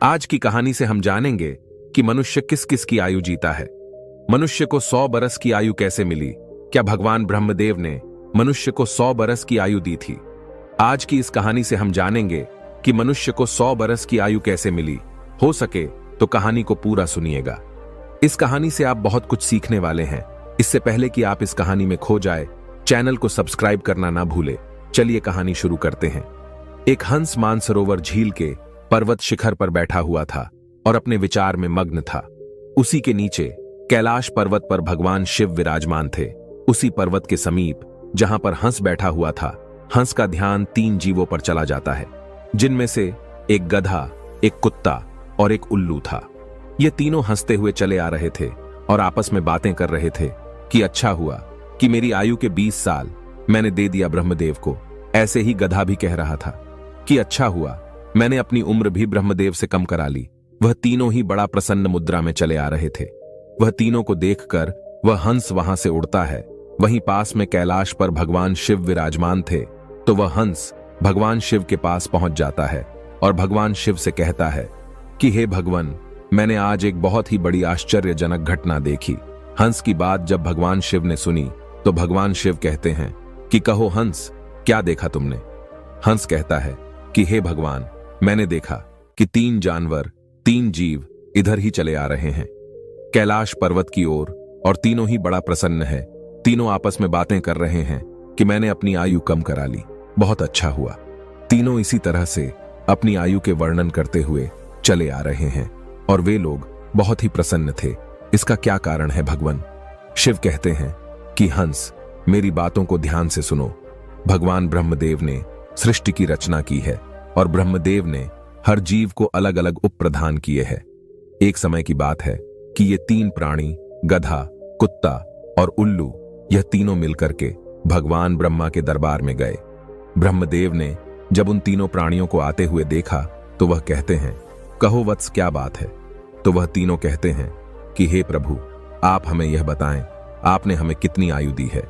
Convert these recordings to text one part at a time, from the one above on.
आज की कहानी से हम जानेंगे कि मनुष्य किस किस की आयु जीता है। मनुष्य को 100 बरस की आयु कैसे मिली? क्या भगवान ब्रह्मदेव ने मनुष्य को 100 बरस की आयु दी थी? आज की इस कहानी से हम जानेंगे कि मनुष्य को 100 बरस की आयु कैसे मिली। हो सके तो कहानी को पूरा सुनिएगा। इस कहानी से आप बहुत कुछ सीखने वाले हैं। इससे पहले कि आप इस कहानी में खो जाए, चैनल को सब्सक्राइब करना ना भूले। चलिए कहानी शुरू करते हैं। एक हंस मानसरोवर झील के पर्वत शिखर पर बैठा हुआ था और अपने विचार में मग्न था। उसी के नीचे कैलाश पर्वत पर भगवान शिव विराजमान थे। उसी पर्वत के समीप जहां पर हंस बैठा हुआ था, हंस का ध्यान 3 जीवों पर चला जाता है, जिनमें से एक गधा, एक कुत्ता और एक उल्लू था। ये तीनों हंसते हुए चले आ रहे थे और आपस में बातें कर रहे थे कि अच्छा हुआ कि मेरी आयु के 20 साल मैंने दे दिया ब्रह्मदेव को। ऐसे ही गधा भी कह रहा था कि अच्छा हुआ मैंने अपनी उम्र भी ब्रह्मदेव से कम करा ली। वह तीनों ही बड़ा प्रसन्न मुद्रा में चले आ रहे थे। वह तीनों को देखकर वह हंस वहां से उड़ता है। वहीं पास में कैलाश पर भगवान शिव विराजमान थे, तो वह हंस भगवान शिव के पास पहुंच जाता है और भगवान शिव से कहता है कि हे भगवान, मैंने आज एक बहुत ही बड़ी आश्चर्यजनक घटना देखी। हंस की बात जब भगवान शिव ने सुनी तो भगवान शिव कहते हैं कि कहो हंस, क्या देखा तुमने? हंस कहता है कि हे भगवान, मैंने देखा कि 3 जानवर, 3 जीव इधर ही चले आ रहे हैं कैलाश पर्वत की ओर, और तीनों ही बड़ा प्रसन्न है। तीनों आपस में बातें कर रहे हैं कि मैंने अपनी आयु कम करा ली, बहुत अच्छा हुआ। तीनों इसी तरह से अपनी आयु के वर्णन करते हुए चले आ रहे हैं और वे लोग बहुत ही प्रसन्न थे। इसका क्या कारण है भगवान? शिव कहते हैं कि हंस, मेरी बातों को ध्यान से सुनो। भगवान ब्रह्मदेव ने सृष्टि की रचना की है और ब्रह्मदेव ने हर जीव को अलग अलग उप प्रदान किए हैं। एक समय की बात है कि ये 3 प्राणी, गधा, कुत्ता और उल्लू, यह तीनों मिलकर के भगवान ब्रह्मा के दरबार में गए। ब्रह्मदेव ने जब उन तीनों प्राणियों को आते हुए देखा तो वह कहते हैं, कहो वत्स, क्या बात है? तो वह तीनों कहते हैं कि हे प्रभु, आप हमें यह बताएं, आपने हमें कितनी आयु दी है?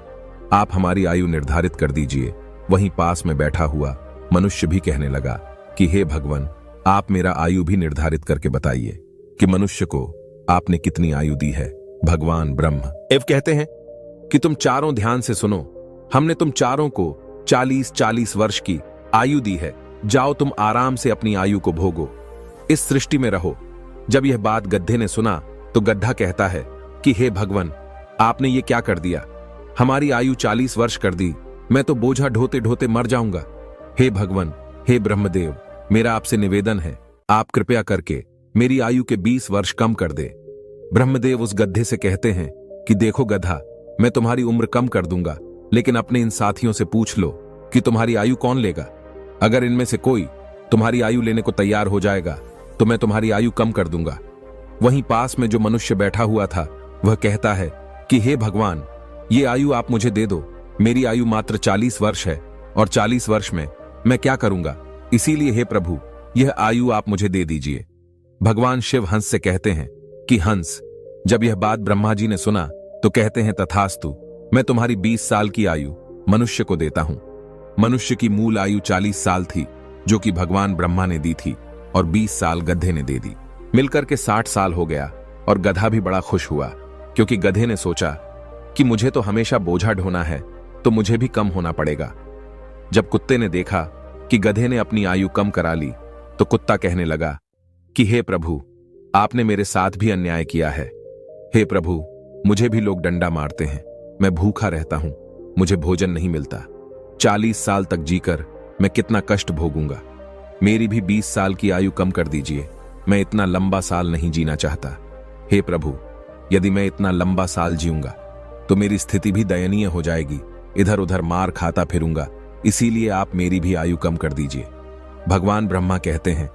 आप हमारी आयु निर्धारित कर दीजिए। वहीं पास में बैठा हुआ मनुष्य भी कहने लगा कि हे भगवान, आप मेरा आयु भी निर्धारित करके बताइए कि मनुष्य को आपने कितनी आयु दी है। भगवान ब्रह्म एव कहते हैं कि तुम चारों ध्यान से सुनो। हमने तुम चारों को 40-40 वर्ष की आयु दी है। जाओ तुम आराम से अपनी आयु को भोगो, इस सृष्टि में रहो। जब यह बात गड्ढे ने सुना तो गड्ढा कहता है कि हे भगवान, आपने ये क्या कर दिया? हमारी आयु 40 वर्ष कर दी। मैं तो बोझा ढोते ढोते मर जाऊंगा। हे भगवान, हे ब्रह्मदेव, मेरा आपसे निवेदन है, आप कृपया करके मेरी आयु के 20 वर्ष कम कर दे। ब्रह्मदेव उस गड्ढे से कहते हैं कि देखो गधा, मैं तुम्हारी उम्र कम कर दूंगा, लेकिन अपने इन साथियों से पूछ लो कि तुम्हारी आयु कौन लेगा। अगर इनमें से कोई तुम्हारी आयु लेने को तैयार हो जाएगा तो मैं तुम्हारी आयु कम कर दूंगा। वहीं पास में जो मनुष्य बैठा हुआ था वह कहता है कि हे भगवान, ये आयु आप मुझे दे दो। मेरी आयु मात्र 40 वर्ष है और 40 वर्ष में मैं क्या करूंगा? इसीलिए हे प्रभु, यह आयु आप मुझे दे दीजिए। भगवान शिव हंस से कहते हैं कि हंस, जब यह बात ब्रह्मा जी ने सुना तो कहते हैं तथास्तु, मैं तुम्हारी 20 साल की आयु मनुष्य को देता हूं। मनुष्य की मूल आयु 40 साल थी, जो कि भगवान ब्रह्मा ने दी थी, और 20 साल गधे ने दे दी। मिलकर के 60 साल हो गया और गधा भी बड़ा खुश हुआ, क्योंकि गधे ने सोचा कि मुझे तो हमेशा बोझा ढोना है, तो मुझे भी कम होना पड़ेगा। जब कुत्ते ने देखा कि गधे ने अपनी आयु कम करा ली तो कुत्ता कहने लगा कि हे प्रभु, आपने मेरे साथ भी अन्याय किया है। हे प्रभु, मुझे भी लोग डंडा मारते हैं, मैं भूखा रहता हूं, मुझे भोजन नहीं मिलता। 40 साल तक जीकर मैं कितना कष्ट भोगूंगा। मेरी भी 20 साल की आयु कम कर दीजिए, मैं इतना लंबा साल नहीं जीना चाहता। हे प्रभु, यदि मैं इतना लंबा साल जीऊंगा तो मेरी स्थिति भी दयनीय हो जाएगी, इधर उधर मार खाता फिरूंगा, इसीलिए आप मेरी भी आयु कम कर दीजिए। भगवान ब्रह्मा कहते हैं,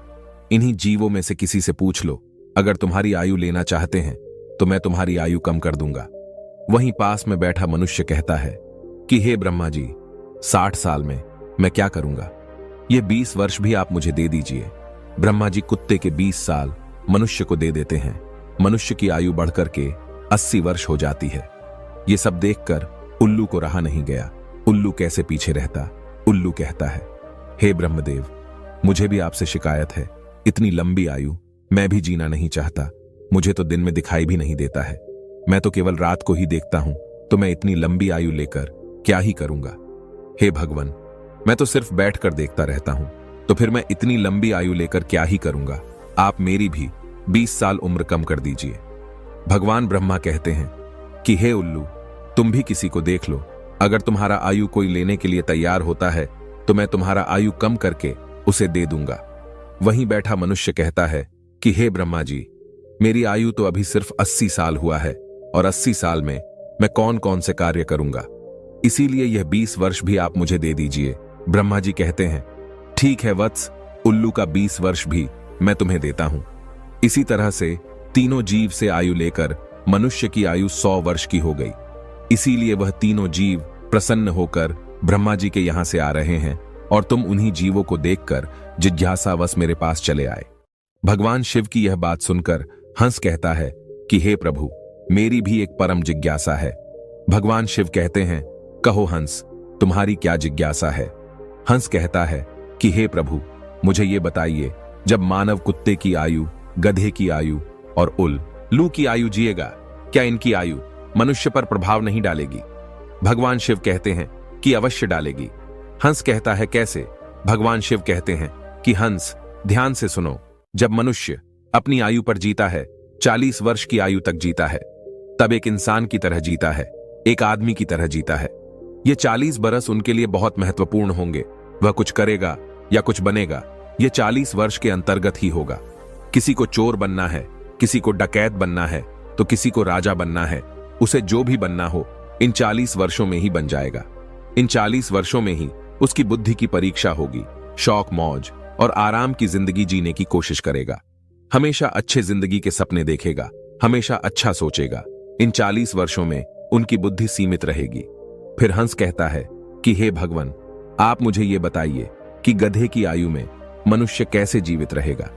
इन्हीं जीवों में से किसी से पूछ लो, अगर तुम्हारी आयु लेना चाहते हैं तो मैं तुम्हारी आयु कम कर दूंगा। वहीं पास में बैठा मनुष्य कहता है कि हे ब्रह्मा जी, 60 साल में मैं क्या करूंगा? ये 20 वर्ष भी आप मुझे दे दीजिए। ब्रह्मा जी कुत्ते के 20 साल मनुष्य को दे देते हैं। मनुष्य की आयु बढ़कर के 80 वर्ष हो जाती है। ये सब देखकर उल्लू को रहा नहीं गया। उल्लू कैसे पीछे रहता? उल्लू कहता है, हे ब्रह्मदेव, मुझे भी आपसे शिकायत है, इतनी लंबी आयु मैं भी जीना नहीं चाहता। मुझे तो दिन में दिखाई भी नहीं देता है। मैं तो केवल रात को ही देखता हूं। तो मैं इतनी लंबी आयु लेकर क्या ही करूंगा। हे भगवान, मैं तो सिर्फ बैठकर देखता रहता हूं। तो फिर मैं इतनी लंबी आयु लेकर क्या ही करूंगा। आप मेरी भी 20 साल उम्र कम कर दीजिए। भगवान ब्रह्मा कहते हैं कि हे उल्लू, तुम भी किसी को देख लो। अगर तुम्हारा आयु कोई लेने के लिए तैयार होता है तो मैं तुम्हारा आयु कम करके उसे दे दूंगा। वहीं बैठा मनुष्य कहता है कि हे ब्रह्मा जी, मेरी आयु तो अभी सिर्फ 80 साल हुआ है और 80 साल में मैं कौन कौन से कार्य करूंगा। इसीलिए यह 20 वर्ष भी आप मुझे दे दीजिए। ब्रह्मा जी कहते हैं ठीक है वत्स, उल्लू का 20 वर्ष भी मैं तुम्हें देता हूं। इसी तरह से तीनों जीव से आयु लेकर मनुष्य की आयु 100 वर्ष की हो गई। इसीलिए वह तीनों जीव प्रसन्न होकर ब्रह्मा जी के यहां से आ रहे हैं और तुम उन्हीं जीवों को देखकर जिज्ञासावश मेरे पास चले आए। भगवान शिव की यह बात सुनकर हंस कहता है कि हे प्रभु, मेरी भी एक परम जिज्ञासा है। भगवान शिव कहते हैं कहो हंस, तुम्हारी क्या जिज्ञासा है। हंस कहता है कि हे प्रभु, मुझे ये बताइए, जब मानव कुत्ते की आयु, गधे की आयु और उल्लू की आयु जिएगा, क्या इनकी आयु मनुष्य पर प्रभाव नहीं डालेगी। भगवान शिव कहते हैं कि अवश्य डालेगी। हंस कहता है कैसे। भगवान शिव कहते हैं कि हंस, ध्यान से सुनो। जब मनुष्य अपनी आयु पर जीता है, 40 वर्ष की आयु तक जीता है, तब एक इंसान की तरह जीता है, एक आदमी की तरह जीता है। ये 40 बरस उनके लिए बहुत महत्वपूर्ण होंगे। वह कुछ करेगा या कुछ बनेगा, ये 40 वर्ष के अंतर्गत ही होगा। किसी को चोर बनना है, किसी को डकैत बनना है, तो किसी को राजा बनना है। उसे जो भी बनना हो इन 40 वर्षों में ही बन जाएगा। इन 40 वर्षों में ही उसकी बुद्धि की परीक्षा होगी। शौक, मौज और आराम की जिंदगी जीने की कोशिश करेगा। हमेशा अच्छे जिंदगी के सपने देखेगा, हमेशा अच्छा सोचेगा। इन 40 वर्षों में उनकी बुद्धि सीमित रहेगी। फिर हंस कहता है कि हे भगवान, आप मुझे ये बताइए कि गधे की आयु में मनुष्य कैसे जीवित रहेगा।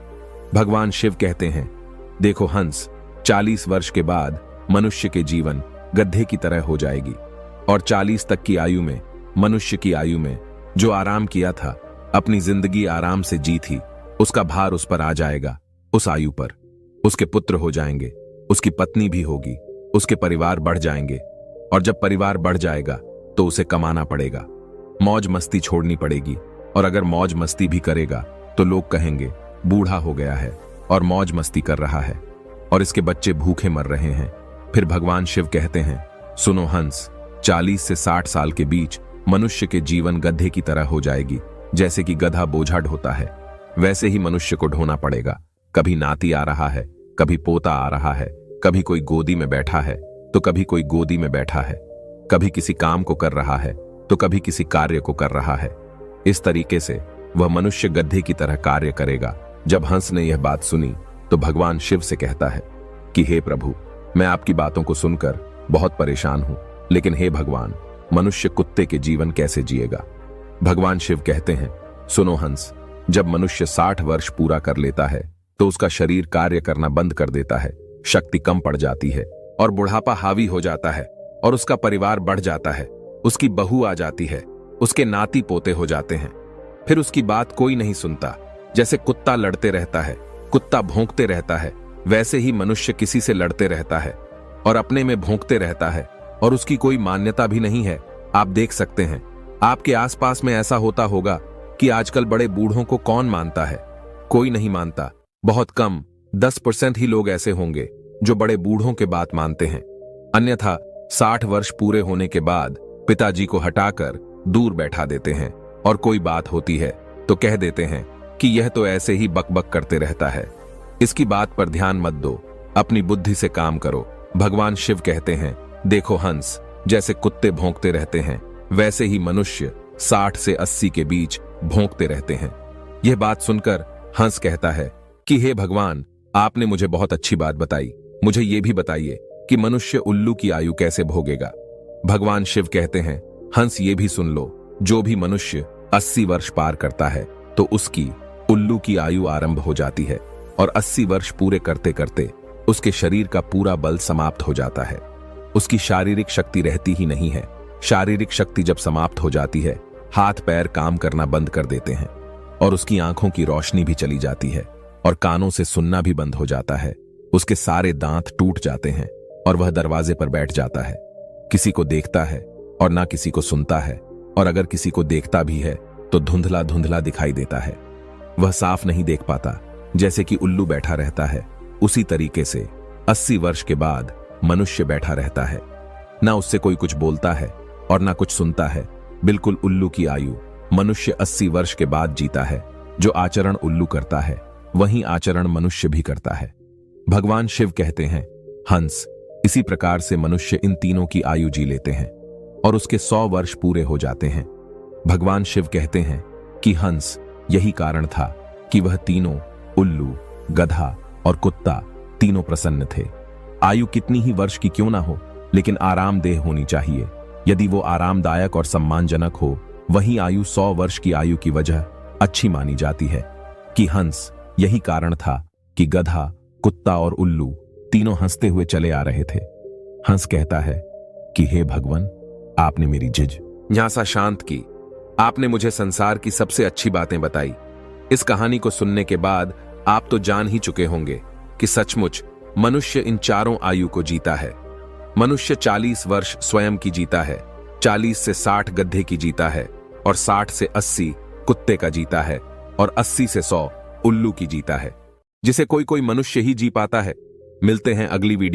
भगवान शिव कहते हैं देखो हंस, 40 वर्ष के बाद मनुष्य के जीवन गधे की तरह हो जाएगी और 40 तक की आयु में मनुष्य की आयु में जो आराम किया था, अपनी जिंदगी आराम से जी थी, उसका भार उस पर आ जाएगा। उस आयु पर उसके पुत्र हो जाएंगे, उसकी पत्नी भी होगी, उसके परिवार बढ़ जाएंगे और जब परिवार बढ़ जाएगा तो उसे कमाना पड़ेगा, मौज मस्ती छोड़नी पड़ेगी। और अगर मौज मस्ती भी करेगा तो लोग कहेंगे बूढ़ा हो गया है और मौज मस्ती कर रहा है और इसके बच्चे भूखे मर रहे हैं। फिर भगवान शिव कहते हैं सुनो हंस, 40 से 60 साल के बीच मनुष्य के जीवन गधे की तरह हो जाएगी। जैसे कि गधा बोझा ढोता है, वैसे ही मनुष्य को ढोना पड़ेगा। कभी नाती आ रहा है, कभी पोता आ रहा है, कभी कोई गोदी में बैठा है तो कभी कोई गोदी में बैठा है, कभी किसी काम को कर रहा है तो कभी किसी कार्य को कर रहा है। इस तरीके से वह मनुष्य गधे की तरह कार्य करेगा। जब हंस ने यह बात सुनी तो भगवान शिव से कहता है कि हे प्रभु, मैं आपकी बातों को सुनकर बहुत परेशान हूं, लेकिन हे भगवान, मनुष्य कुत्ते के जीवन कैसे जिएगा। भगवान शिव कहते हैं सुनो हंस, जब मनुष्य 60 वर्ष पूरा कर लेता है तो उसका शरीर कार्य करना बंद कर देता है, शक्ति कम पड़ जाती है और बुढ़ापा हावी हो जाता है और उसका परिवार बढ़ जाता है, उसकी बहू आ जाती है, उसके नाती पोते हो जाते हैं। फिर उसकी बात कोई नहीं सुनता। जैसे कुत्ता लड़ते रहता है, कुत्ता भौंकते रहता है, वैसे ही मनुष्य किसी से लड़ते रहता है और अपने में भौंकते रहता है और उसकी कोई मान्यता भी नहीं है। आप देख सकते हैं, आपके आसपास में ऐसा होता होगा कि आजकल बड़े बूढ़ों को कौन मानता है? कोई नहीं मानता। बहुत कम 10% ही लोग ऐसे होंगे जो बड़े बूढ़ों के बात मानते हैं। अन्यथा 60 वर्ष पूरे होने के बाद पिताजी को हटाकर दूर बैठा देते हैं और कोई बात होती है तो कह देते हैं कि यह तो ऐसे ही बकबक करते रहता है, इसकी बात पर ध्यान मत दो, अपनी बुद्धि से काम करो। भगवान शिव कहते हैं देखो हंस, जैसे कुत्ते भौंकते रहते हैं वैसे ही मनुष्य 60 से 80 के बीच भौंकते रहते हैं। यह बात सुनकर हंस कहता है कि हे भगवान, आपने मुझे बहुत अच्छी बात बताई, मुझे यह भी बताइए कि मनुष्य उल्लू की आयु कैसे भोगेगा। भगवान शिव कहते हैं हंस, ये भी सुन लो, जो भी मनुष्य 80 वर्ष पार करता है तो उसकी उल्लू की आयु आरंभ हो जाती है और 80 वर्ष पूरे करते करते उसके शरीर का पूरा बल समाप्त हो जाता है। उसकी शारीरिक शक्ति रहती ही नहीं है। शारीरिक शक्ति जब समाप्त हो जाती है, हाथ पैर काम करना बंद कर देते हैं और उसकी आंखों की रोशनी भी चली जाती है। और कानों से सुनना भी बंद हो जाता है। उसके सारे दांत टूट जाते हैं और वह दरवाजे पर बैठ जाता है। किसी को देखता है और ना किसी को सुनता है, और अगर किसी को देखता भी है तो धुंधला धुंधला दिखाई देता है। वह साफ नहीं देख पाता, जैसे कि उल्लू बैठा रहता है। उसी तरीके से 80 वर्ष के बाद मनुष्य बैठा रहता है। ना उससे कोई कुछ बोलता है और ना कुछ सुनता है। बिल्कुल उल्लू की आयु मनुष्य 80 वर्ष के बाद जीता है। जो आचरण उल्लू करता है वही आचरण मनुष्य भी करता है। भगवान शिव कहते हैं, हंस, इसी प्रकार से मनुष्य इन तीनों की आयु जी लेते हैं और उसके 100 वर्ष पूरे हो जाते हैं। भगवान शिव कहते हैं कि हंस, यही कारण था कि वह तीनों, उल्लू, गधा और कुत्ता, तीनों प्रसन्न थे। आयु कितनी ही वर्ष की क्यों ना हो, लेकिन आरामदेह होनी चाहिए। यदि वो आरामदायक और सम्मानजनक हो, वही आयु 100 वर्ष की आयु की वजह अच्छी मानी जाती है। कि हंस, यही कारण था कि गधा, कुत्ता और उल्लू तीनों हंसते हुए चले आ रहे थे। हंस कहता है कि हे भगवान, आपने मेरी जिज्ञासा शांत की। आपने मुझे संसार की सबसे अच्छी बातें बताई। इस कहानी को सुनने के बाद आप तो जान ही चुके होंगे कि सचमुच मनुष्य इन चारों आयु को जीता है। मनुष्य 40 वर्ष स्वयं की जीता है, 40 से 60 गधे की जीता है, और 60 से 80 कुत्ते का जीता है, और 80 से 100 उल्लू की जीता है, जिसे कोई कोई मनुष्य ही जी पाता है। मिलते हैं अगली वीडियो